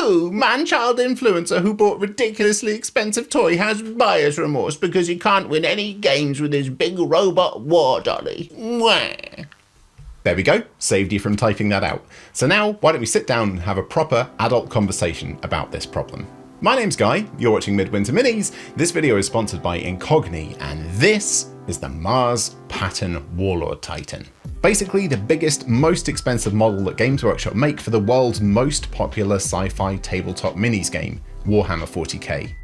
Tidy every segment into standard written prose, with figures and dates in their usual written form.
Who, man-child influencer who bought ridiculously expensive toy, has buyer's remorse because he can't win any games with his big robot war dolly? Mwah. There we go, saved you from typing that out. So now, why don't we sit down and have a proper adult conversation about this problem. My name's Guy, you're watching Midwinter Minis. This video is sponsored by Incogni, and this is the Mars Pattern Warlord Titan. Basically the biggest, most expensive model that Games Workshop make for the world's most popular sci-fi tabletop minis game, Warhammer 40k.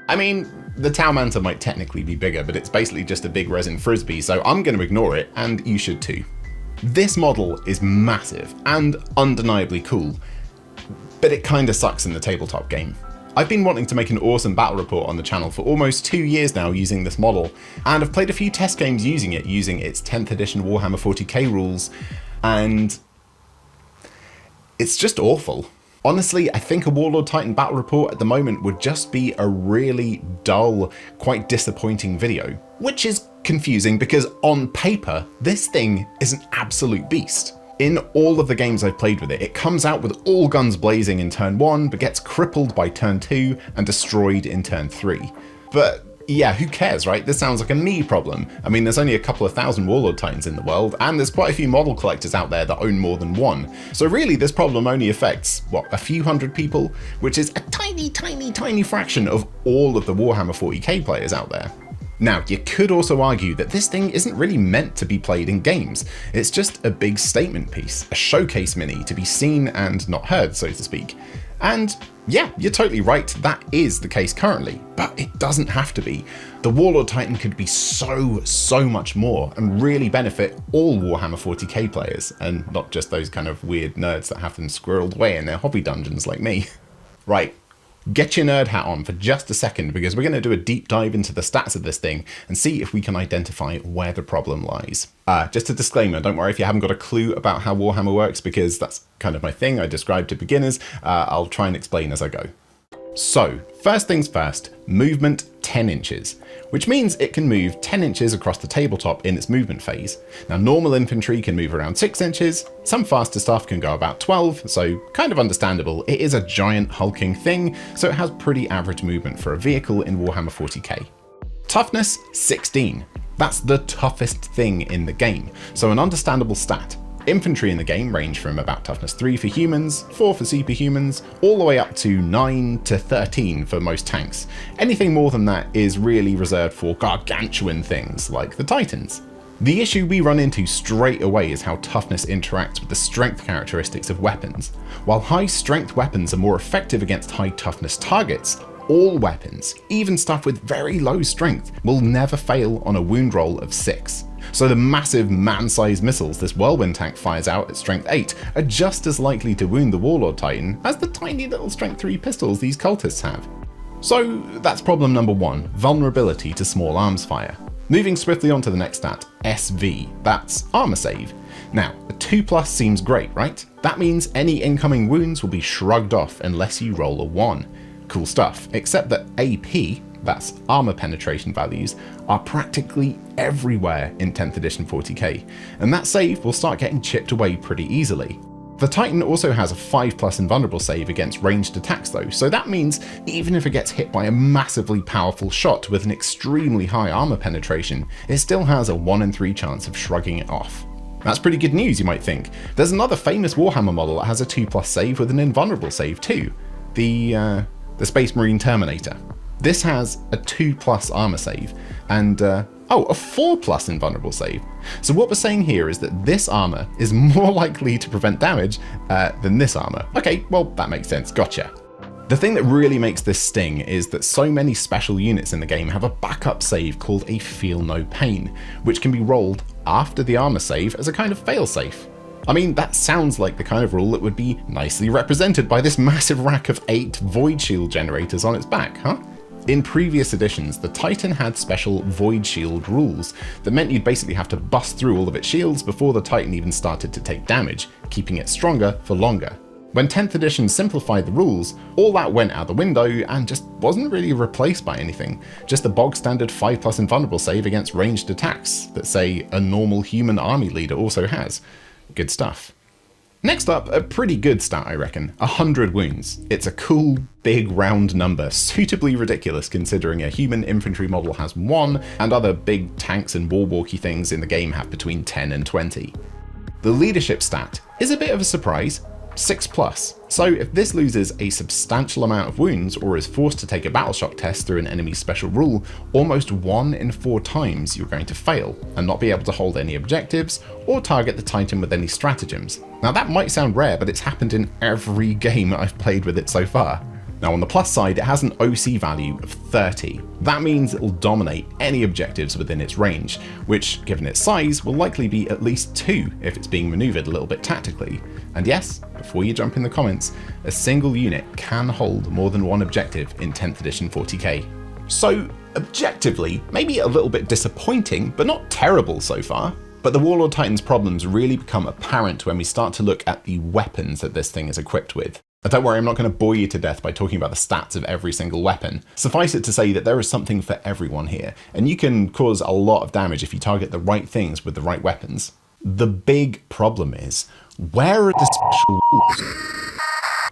I mean, the Tau Manta might technically be bigger, but it's basically just a big resin frisbee, so I'm going to ignore it, and you should too. This model is massive and undeniably cool, but it kinda sucks in the tabletop game. I've been wanting to make an awesome battle report on the channel for almost 2 years now using this model, and I've played a few test games using it, using its 10th edition Warhammer 40k rules, and it's just awful. Honestly, I think a Warlord Titan battle report at the moment would just be a really dull, quite disappointing video, which is confusing because on paper, this thing is an absolute beast. In all of the games I've played with it, it comes out with all guns blazing in turn 1, but gets crippled by turn 2 and destroyed in turn 3. But yeah, who cares, right? This sounds like a me problem. I mean, there's only a couple of thousand Warlord Titans in the world, and there's quite a few model collectors out there that own more than one. So really, this problem only affects, what, a few hundred people? Which is a tiny fraction of all of the Warhammer 40k players out there. Now, you could also argue that this thing isn't really meant to be played in games. It's just a big statement piece, a showcase mini to be seen and not heard, so to speak. And yeah, you're totally right, that is the case currently, but it doesn't have to be. The Warlord Titan could be so much more and really benefit all Warhammer 40k players, and not just those kind of weird nerds that have them squirreled away in their hobby dungeons like me. Right. Get your nerd hat on for just a second, because we're going to do a deep dive into the stats of this thing and see if we can identify where the problem lies. Just a disclaimer, don't worry if you haven't got a clue about how Warhammer works, because that's kind of my thing I describe to beginners. I'll try and explain as I go. So, first things first, movement 10 inches, which means it can move 10 inches across the tabletop in its movement phase. Now, normal infantry can move around 6 inches, some faster stuff can go about 12, so kind of understandable. It is a giant hulking thing, so it has pretty average movement for a vehicle in Warhammer 40k. Toughness, 16. That's the toughest thing in the game, so an understandable stat. Infantry in the game range from about toughness 3 for humans, 4 for superhumans, all the way up to 9 to 13 for most tanks. Anything more than that is really reserved for gargantuan things like the Titans. The issue we run into straight away is how toughness interacts with the strength characteristics of weapons. While high strength weapons are more effective against high toughness targets, all weapons, even stuff with very low strength, will never fail on a wound roll of 6. So the massive man-sized missiles this whirlwind tank fires out at strength 8 are just as likely to wound the Warlord Titan as the tiny little strength 3 pistols these cultists have. So that's problem number 1, vulnerability to small arms fire. Moving swiftly on to the next stat, SV, that's armor save. Now, a 2+ seems great, right? That means any incoming wounds will be shrugged off unless you roll a 1. Cool stuff, except that AP, that's armor penetration values, are practically everywhere in 10th edition 40k, and that save will start getting chipped away pretty easily. The Titan also has a 5+ invulnerable save against ranged attacks though, so that means even if it gets hit by a massively powerful shot with an extremely high armor penetration, it still has a 1 in 3 chance of shrugging it off. That's pretty good news, you might think. There's another famous Warhammer model that has a 2+ save with an invulnerable save too, the Space Marine Terminator. This has a 2+ armor save and a 4+ invulnerable save. So what we're saying here is that this armor is more likely to prevent damage than this armor. Okay, well that makes sense, gotcha. The thing that really makes this sting is that so many special units in the game have a backup save called a Feel No Pain, which can be rolled after the armor save as a kind of failsafe. I mean, that sounds like the kind of rule that would be nicely represented by this massive rack of 8 void shield generators on its back, huh? In previous editions, the Titan had special void shield rules that meant you'd basically have to bust through all of its shields before the Titan even started to take damage, keeping it stronger for longer. When 10th edition simplified the rules, all that went out the window and just wasn't really replaced by anything, just the bog standard 5+ invulnerable save against ranged attacks that, say, a normal human army leader also has. Good stuff. Next up, a pretty good stat I reckon, 100 wounds. It's a cool, big round number, suitably ridiculous considering a human infantry model has 1, and other big tanks and war-walkie things in the game have between 10 and 20. The leadership stat is a bit of a surprise, 6+. So if this loses a substantial amount of wounds or is forced to take a battle shock test through an enemy's special rule, almost 1 in 4 times you're going to fail and not be able to hold any objectives or target the Titan with any stratagems. Now that might sound rare, but it's happened in every game I've played with it so far. Now on the plus side, it has an OC value of 30. That means it'll dominate any objectives within its range, which, given its size, will likely be at least 2 if it's being maneuvered a little bit tactically. And yes, before you jump in the comments, a single unit can hold more than 1 objective in 10th edition 40k. So, objectively, maybe a little bit disappointing, but not terrible so far. But the Warlord Titan's problems really become apparent when we start to look at the weapons that this thing is equipped with. But don't worry, I'm not going to bore you to death by talking about the stats of every single weapon. Suffice it to say that there is something for everyone here, and you can cause a lot of damage if you target the right things with the right weapons. The big problem is, where are the special rules?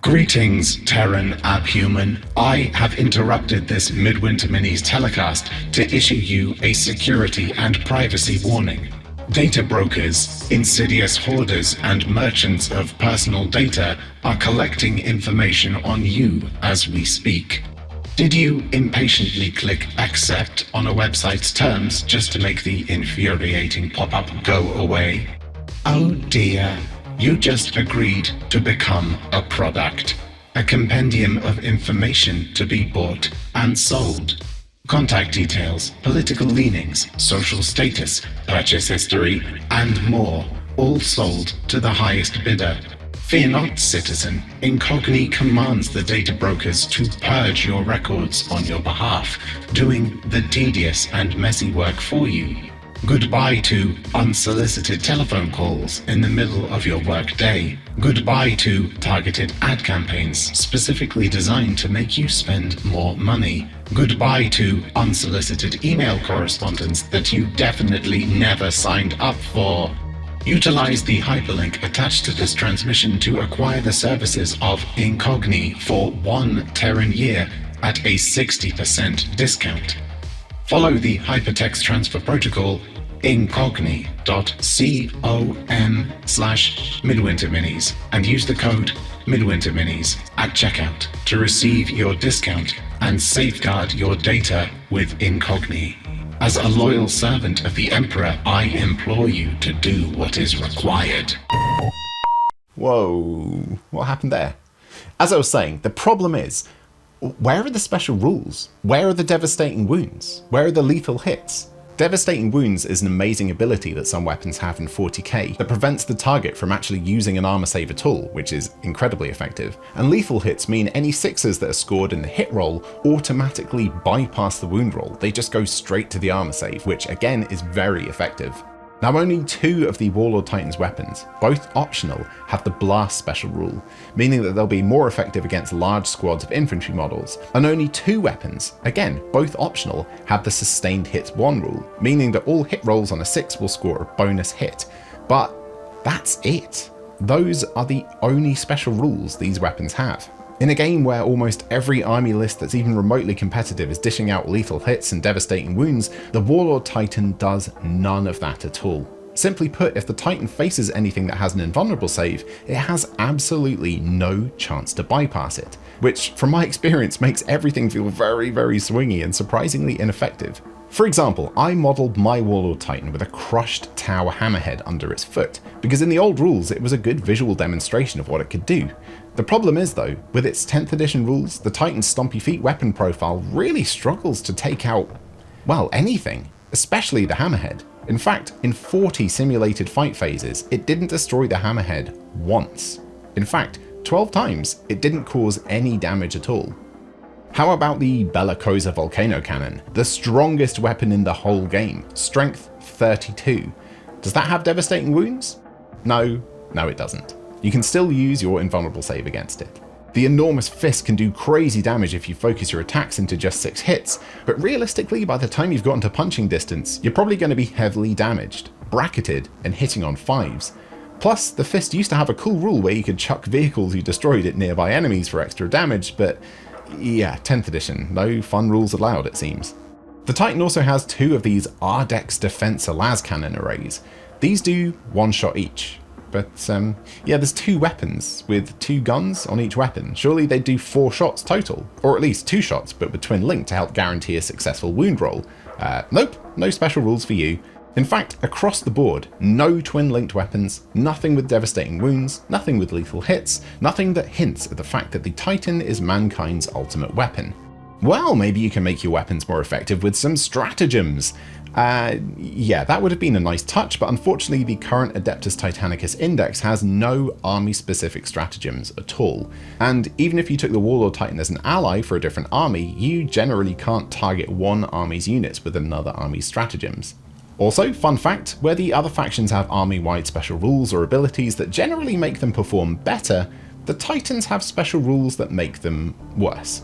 Greetings, Terran Abhuman. I have interrupted this Midwinter Minis telecast to issue you a security and privacy warning. Data brokers, insidious hoarders, and merchants of personal data are collecting information on you as we speak. Did you impatiently click accept on a website's terms just to make the infuriating pop-up go away? Oh dear, you just agreed to become a product, a compendium of information to be bought and sold. Contact details, political leanings, social status, purchase history, and more, all sold to the highest bidder. Fear not, citizen. Incogni commands the data brokers to purge your records on your behalf, doing the tedious and messy work for you. Goodbye to unsolicited telephone calls in the middle of your workday. Goodbye to targeted ad campaigns specifically designed to make you spend more money. Goodbye to unsolicited email correspondence that you definitely never signed up for. Utilize the hyperlink attached to this transmission to acquire the services of Incogni for 1 Terran year at a 60% discount. Follow the hypertext transfer protocol incogni.com/midwinterminis and use the code midwinterminis at checkout to receive your discount and safeguard your data with Incogni. As a loyal servant of the Emperor, I implore you to do what is required. Whoa, what happened there? As I was saying, the problem is, where are the special rules? Where are the devastating wounds? Where are the lethal hits? Devastating wounds is an amazing ability that some weapons have in 40k that prevents the target from actually using an armor save at all, which is incredibly effective. And lethal hits mean any 6s that are scored in the hit roll automatically bypass the wound roll. They just go straight to the armor save, which again is very effective. Now only 2 of the Warlord Titan's weapons, both optional, have the blast special rule, meaning that they'll be more effective against large squads of infantry models, and only 2 weapons, again both optional, have the sustained hits 1 rule, meaning that all hit rolls on a 6 will score a bonus hit. But that's it. Those are the only special rules these weapons have. In a game where almost every army list that's even remotely competitive is dishing out lethal hits and devastating wounds, the Warlord Titan does none of that at all. Simply put, if the Titan faces anything that has an invulnerable save, it has absolutely no chance to bypass it, which from my experience makes everything feel very, very swingy and surprisingly ineffective. For example, I modelled my Warlord Titan with a crushed tower hammerhead under its foot, because in the old rules it was a good visual demonstration of what it could do. The problem is though, with its 10th edition rules, the Titan's Stompy Feet weapon profile really struggles to take out, well, anything, especially the hammerhead. In fact, in 40 simulated fight phases, it didn't destroy the hammerhead once. In fact, 12 times, it didn't cause any damage at all. How about the Bellicosa Volcano Cannon, the strongest weapon in the whole game, strength 32. Does that have devastating wounds? No, it doesn't. You can still use your invulnerable save against it. The enormous fist can do crazy damage if you focus your attacks into just 6 hits, but realistically by the time you've gotten to punching distance, you're probably going to be heavily damaged, bracketed, and hitting on 5s. Plus, the Fist used to have a cool rule where you could chuck vehicles you destroyed at nearby enemies for extra damage, but yeah, 10th edition, no fun rules allowed it seems. The Titan also has 2 of these Ardex Defense las cannon arrays. These do 1 shot each, but yeah, there's 2 weapons with 2 guns on each weapon. Surely they'd do 4 shots total, or at least 2 shots, but with twin link to help guarantee a successful wound roll. Nope, no special rules for you. In fact, across the board, no twin-linked weapons, nothing with devastating wounds, nothing with lethal hits, nothing that hints at the fact that the Titan is mankind's ultimate weapon. Well, maybe you can make your weapons more effective with some stratagems. Yeah, that would have been a nice touch, but unfortunately the current Adeptus Titanicus Index has no army-specific stratagems at all. And even if you took the Warlord Titan as an ally for a different army, you generally can't target one army's units with another army's stratagems. Also, fun fact, where the other factions have army-wide special rules or abilities that generally make them perform better, the Titans have special rules that make them worse.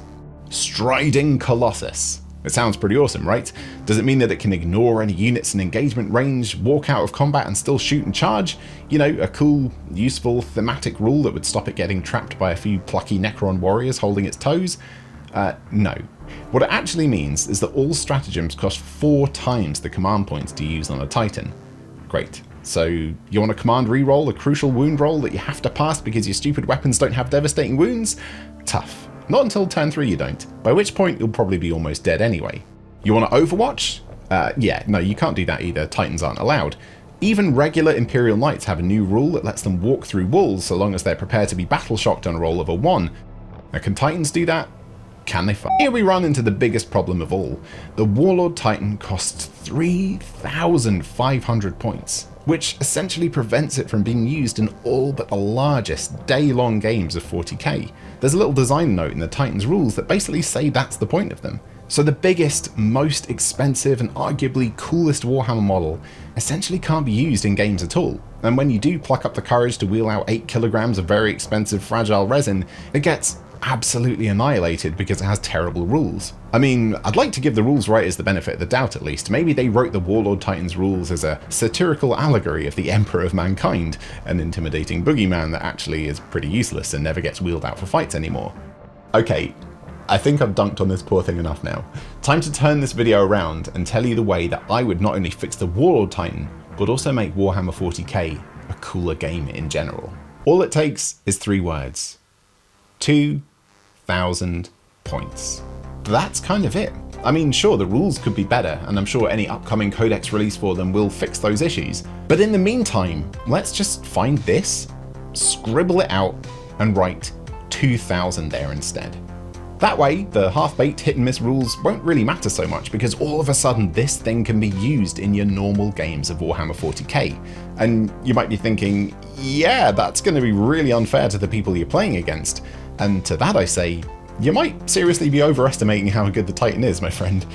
Striding Colossus. It sounds pretty awesome, right? Does it mean that it can ignore any units in engagement range, walk out of combat and still shoot and charge? You know, a cool, useful, thematic rule that would stop it getting trapped by a few plucky Necron warriors holding its toes? No. What it actually means is that all stratagems cost 4 times the command points to use on a Titan. Great. So you want a command reroll, a crucial wound roll that you have to pass because your stupid weapons don't have devastating wounds? Tough. Not until turn 3 you don't, by which point you'll probably be almost dead anyway. You want to Overwatch? Yeah, no, you can't do that either. Titans aren't allowed. Even regular Imperial Knights have a new rule that lets them walk through walls so long as they're prepared to be battle shocked on a roll of a 1. Now, can Titans do that? Can they? Here we run into the biggest problem of all. The Warlord Titan costs 3,500 points, which essentially prevents it from being used in all but the largest day-long games of 40k. There's a little design note in the Titan's rules that basically say that's the point of them. So the biggest, most expensive and arguably coolest Warhammer model essentially can't be used in games at all. And when you do pluck up the courage to wheel out 8 kilograms of very expensive fragile resin, it gets absolutely annihilated because it has terrible rules. I mean, I'd like to give the rules writers the benefit of the doubt at least. Maybe they wrote the Warlord Titan's rules as a satirical allegory of the Emperor of Mankind, an intimidating boogeyman that actually is pretty useless and never gets wheeled out for fights anymore. Okay, I think I've dunked on this poor thing enough now. Time to turn this video around and tell you the way that I would not only fix the Warlord Titan, but also make Warhammer 40k a cooler game in general. All it takes is 3 words. 2,000 points. That's kind of it. I mean, sure, the rules could be better, and I'm sure any upcoming codex release for them will fix those issues. But in the meantime, let's just find this, scribble it out, and write 2,000 there instead. That way, the half-baked hit-and-miss rules won't really matter so much, because all of a sudden this thing can be used in your normal games of Warhammer 40k. And you might be thinking, yeah, that's going to be really unfair to the people you're playing against. And to that I say, you might seriously be overestimating how good the Titan is, my friend.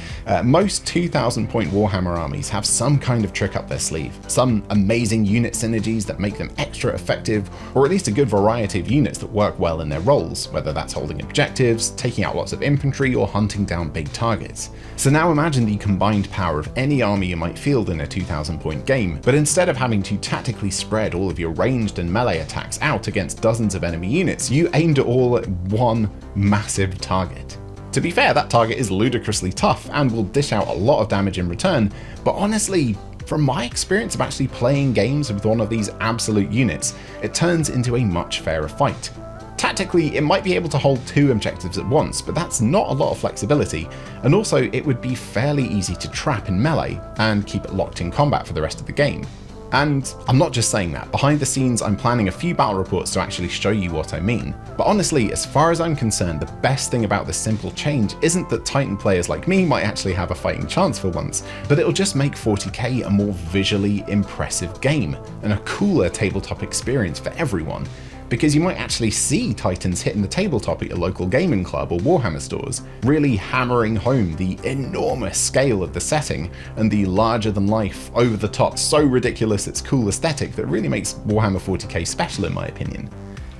Most 2,000 point Warhammer armies have some kind of trick up their sleeve, some amazing unit synergies that make them extra effective, or at least a good variety of units that work well in their roles, whether that's holding objectives, taking out lots of infantry, or hunting down big targets. So now imagine the combined power of any army you might field in a 2,000 point game, but instead of having to tactically spread all of your ranged and melee attacks out against dozens of enemy units, you aimed it all at one massive target. To be fair, that target is ludicrously tough and will dish out a lot of damage in return, but honestly, from my experience of actually playing games with one of these absolute units, it turns into a much fairer fight. Tactically, it might be able to hold 2 objectives at once, but that's not a lot of flexibility, and also it would be fairly easy to trap in melee and keep it locked in combat for the rest of the game. And I'm not just saying that. Behind the scenes, I'm planning a few battle reports to actually show you what I mean. But honestly, as far as I'm concerned, the best thing about this simple change isn't that Titan players like me might actually have a fighting chance for once, but it'll just make 40k a more visually impressive game, and a cooler tabletop experience for everyone. Because you might actually see Titans hitting the tabletop at your local gaming club or Warhammer stores, really hammering home the enormous scale of the setting and the larger-than-life, over-the-top, so ridiculous it's cool aesthetic that really makes Warhammer 40k special in my opinion.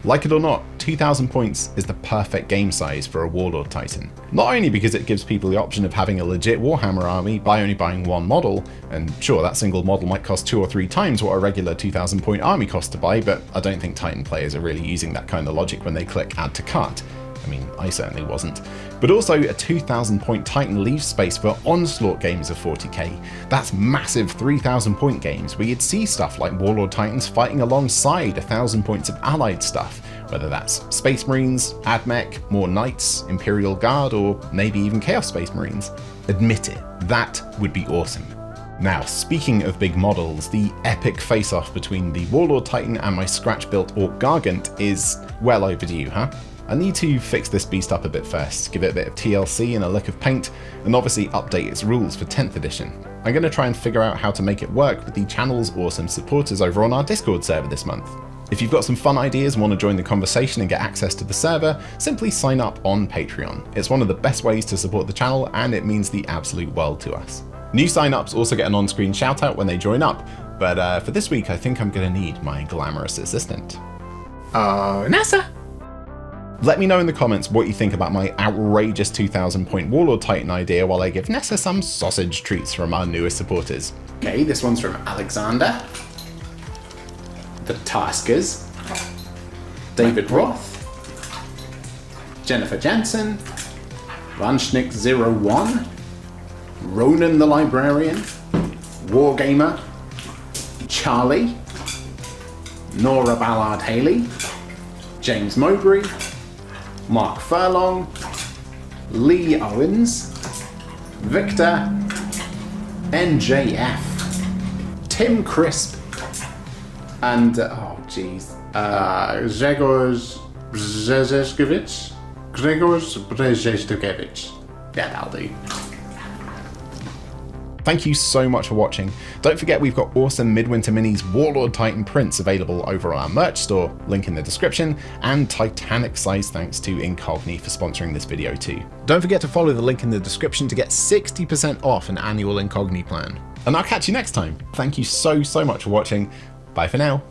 Like it or not, 2,000 points is the perfect game size for a Warlord Titan. Not only because it gives people the option of having a legit Warhammer army by only buying one model, and sure, that single model might cost 2 or 3 times what a regular 2,000 point army costs to buy, but I don't think Titan players are really using that kind of logic when they click add to cart. I mean, I certainly wasn't. But also, a 2,000 point Titan leaves space for Onslaught games of 40k. That's massive 3,000 point games where you'd see stuff like Warlord Titans fighting alongside 1,000 points of allied stuff, whether that's Space Marines, AdMech, more Knights, Imperial Guard, or maybe even Chaos Space Marines. Admit it, that would be awesome. Now, speaking of big models, the epic face-off between the Warlord Titan and my scratch-built Orc Gargant is well overdue, huh? I need to fix this beast up a bit first, give it a bit of TLC and a lick of paint, and obviously update its rules for 10th edition. I'm going to try and figure out how to make it work with the channel's awesome supporters over on our Discord server this month. If you've got some fun ideas and want to join the conversation and get access to the server, simply sign up on Patreon. It's one of the best ways to support the channel, and it means the absolute world to us. New sign-ups also get an on-screen shout-out when they join up, but for this week I think I'm going to need my glamorous assistant. Nessa! Let me know in the comments what you think about my outrageous 2,000 point Warlord Titan idea while I give Nessa some sausage treats from our newest supporters. Okay, this one's from Alexander, the Taskers, David Roth, Jennifer Jensen, Vanschnick01, Ronan the Librarian, Wargamer, Charlie, Nora Ballard Haley, James Mowbray, Mark Furlong, Lee Owens, Victor, NJF, Tim Crisp, and Grzegorz Brzeziszkiewicz. Yeah, that'll do. Thank you so much for watching. Don't forget we've got awesome Midwinter Minis Warlord Titan prints available over on our merch store, link in the description, and titanic size thanks to Incogni for sponsoring this video too. Don't forget to follow the link in the description to get 60% off an annual Incogni plan. And I'll catch you next time. Thank you so much for watching. Bye for now.